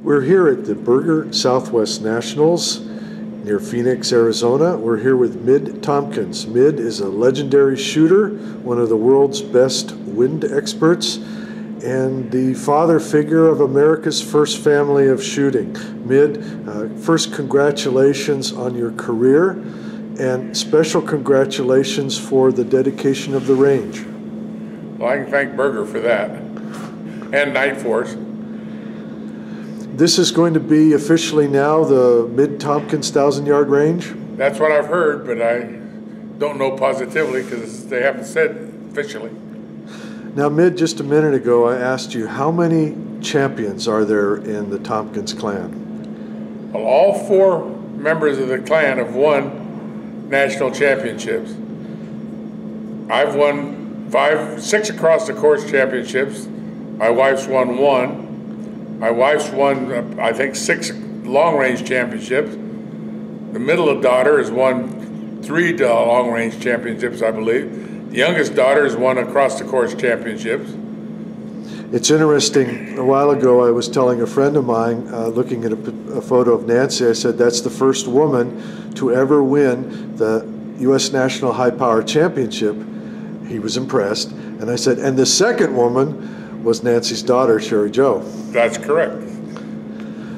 We're here at the Berger Southwest Nationals near Phoenix, Arizona. We're here with Mid Tompkins. Mid is a legendary shooter, one of the world's best wind experts, and the father figure of America's first family of shooting. Mid, first congratulations on your career, and special congratulations for the dedication of the range. Well, I can thank Berger for that, and Night Force. This is going to be officially now the Mid Tompkins 1,000-yard range? That's what I've heard, but I don't know positively because they haven't said officially. Now, Mid, just a minute ago I asked you, how many champions are there in the Tompkins clan? Well, all 4 members of the clan have won national championships. I've won 6 across the course championships. My wife's won 1. My wife's won, I think, 6 long-range championships. The middle daughter has won 3 long-range championships, I believe. The youngest daughter has won across-the-course championships. It's interesting. A while ago, I was telling a friend of mine, looking at a photo of Nancy, I said, that's the first woman to ever win the U.S. National High Power Championship. He was impressed. And I said, and the second woman was Nancy's daughter, Sherry Jo. That's correct.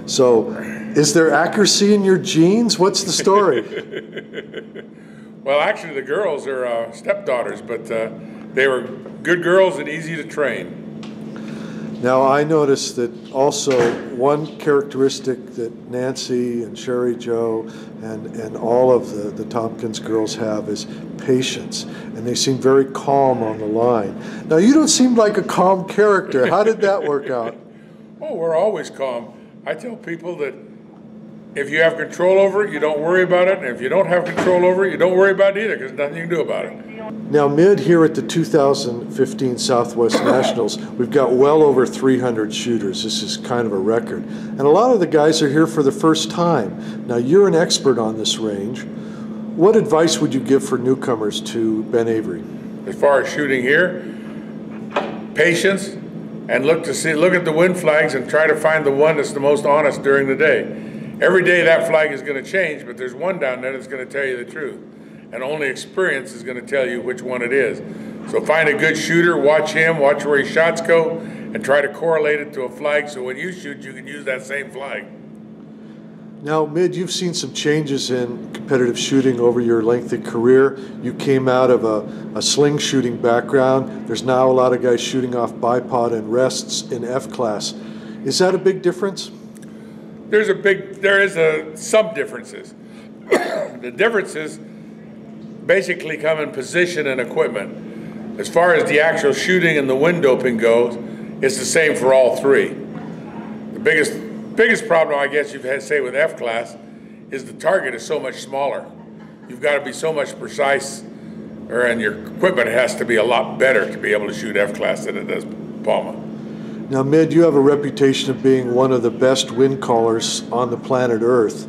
So, is there accuracy in your genes? What's the story? Well, actually, the girls are stepdaughters, but they were good girls and easy to train. Now, I noticed that also one characteristic that Nancy and Sherry Jo and all of the Tompkins girls have is patience, and they seem very calm on the line. Now, you don't seem like a calm character. How did that work out? Oh, we're always calm. I tell people that if you have control over it, you don't worry about it, and if you don't have control over it, you don't worry about it either, because nothing you can do about it. Now, Mid, here at the 2015 Southwest Nationals, we've got well over 300 shooters. This is kind of a record. And a lot of the guys are here for the first time. Now, you're an expert on this range. What advice would you give for newcomers to Ben Avery? As far as shooting here, patience, and look at the wind flags and try to find the one that's the most honest during the day. Every day that flag is going to change, but there's one down there that's going to tell you the truth. And only experience is going to tell you which one it is. So find a good shooter, watch him, watch where his shots go, and try to correlate it to a flag so when you shoot, you can use that same flag. Now, Mid, you've seen some changes in competitive shooting over your lengthy career. You came out of a sling shooting background. There's now a lot of guys shooting off bipod and rests in F-class. Is that a big difference? There is some differences. The differences basically come in position and equipment. As far as the actual shooting and the wind doping goes, it's the same for all 3. The biggest problem, I guess you've had to say with F-class is the target is so much smaller. You've got to be so much precise, and your equipment has to be a lot better to be able to shoot F-class than it does Palma. Now, Mid, you have a reputation of being one of the best wind callers on the planet Earth.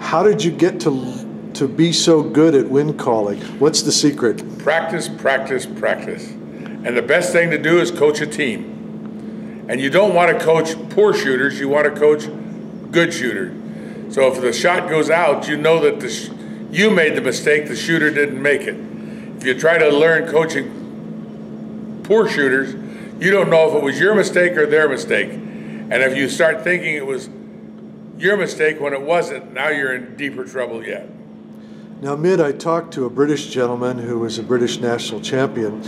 How did you get to be so good at wind calling? What's the secret? Practice, practice, practice. And the best thing to do is coach a team. And you don't want to coach poor shooters, you want to coach good shooters. So if the shot goes out, you know that you made the mistake, the shooter didn't make it. If you try to learn coaching poor shooters, you don't know if it was your mistake or their mistake. And if you start thinking it was your mistake when it wasn't, now you're in deeper trouble yet. Now, Mid, I talked to a British gentleman who was a British national champion,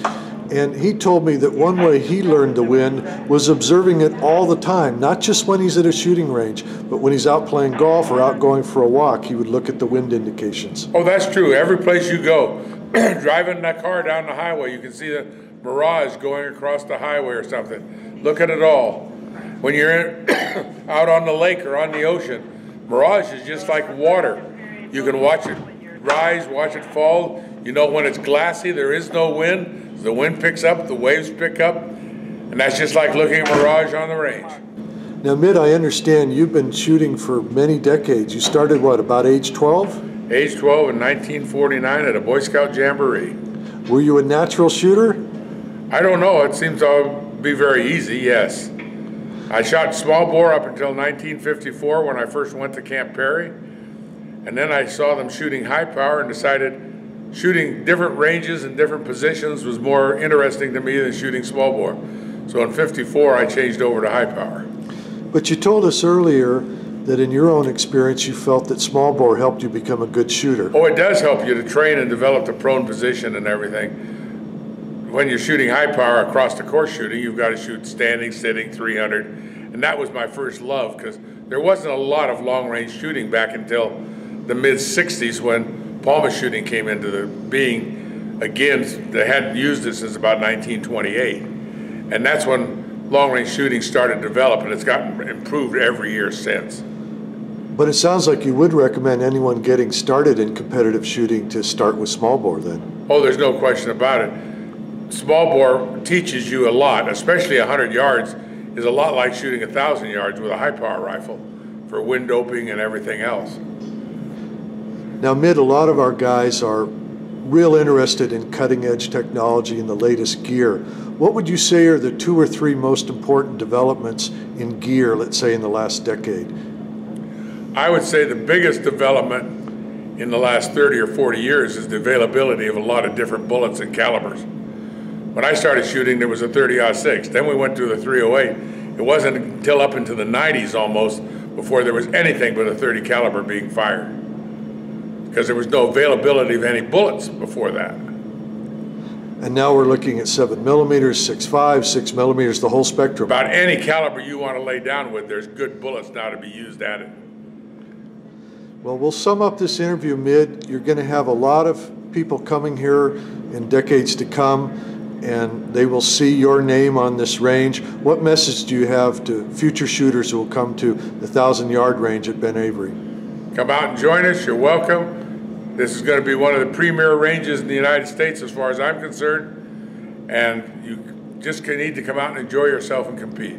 and he told me that one way he learned the wind was observing it all the time, not just when he's at a shooting range, but when he's out playing golf or out going for a walk, he would look at the wind indications. Oh, that's true. Every place you go, driving that car down the highway, you can see the mirage going across the highway or something. Look at it all. When you're out on the lake or on the ocean, mirage is just like water. You can watch it rise, watch it fall. You know when it's glassy, there is no wind. The wind picks up, the waves pick up, and that's just like looking at mirage on the range. Now, Mid, I understand you've been shooting for many decades. You started, what, about age 12? Age 12 in 1949 at a Boy Scout Jamboree. Were you a natural shooter? I don't know. It seems to be very easy, yes. I shot small bore up until 1954 when I first went to Camp Perry. And then I saw them shooting high power and decided shooting different ranges and different positions was more interesting to me than shooting small bore. So in 54, I changed over to high power. But you told us earlier that in your own experience, you felt that small bore helped you become a good shooter. Oh, it does help you to train and develop the prone position and everything. When you're shooting high power across the course shooting, you've got to shoot standing, sitting, 300. And that was my first love, because there wasn't a lot of long range shooting back until the mid 60s when Palma shooting came into the being. Again, they hadn't used it since about 1928. And that's when long range shooting started to develop, and it's gotten improved every year since. But it sounds like you would recommend anyone getting started in competitive shooting to start with small bore then. Oh, there's no question about it. Small bore teaches you a lot, especially 100 yards is a lot like shooting 1,000 yards with a high power rifle for wind doping and everything else. Now, Mid, a lot of our guys are real interested in cutting edge technology and the latest gear. What would you say are the 2 or 3 most important developments in gear, let's say in the last decade? I would say the biggest development in the last 30 or 40 years is the availability of a lot of different bullets and calibers. When I started shooting, there was a 30-06. Then we went to the 308. It wasn't until up into the 90s almost before there was anything but a 30 caliber being fired, because there was no availability of any bullets before that. And now we're looking at 7mm, 6.5, 6mm, the whole spectrum. About any caliber you want to lay down with, there's good bullets now to be used at it. Well, we'll sum up this interview, Mid. You're going to have a lot of people coming here in decades to come, and they will see your name on this range. What message do you have to future shooters who will come to the 1,000-yard range at Ben Avery? Come out and join us. You're welcome. This is going to be one of the premier ranges in the United States as far as I'm concerned, and you just need to come out and enjoy yourself and compete.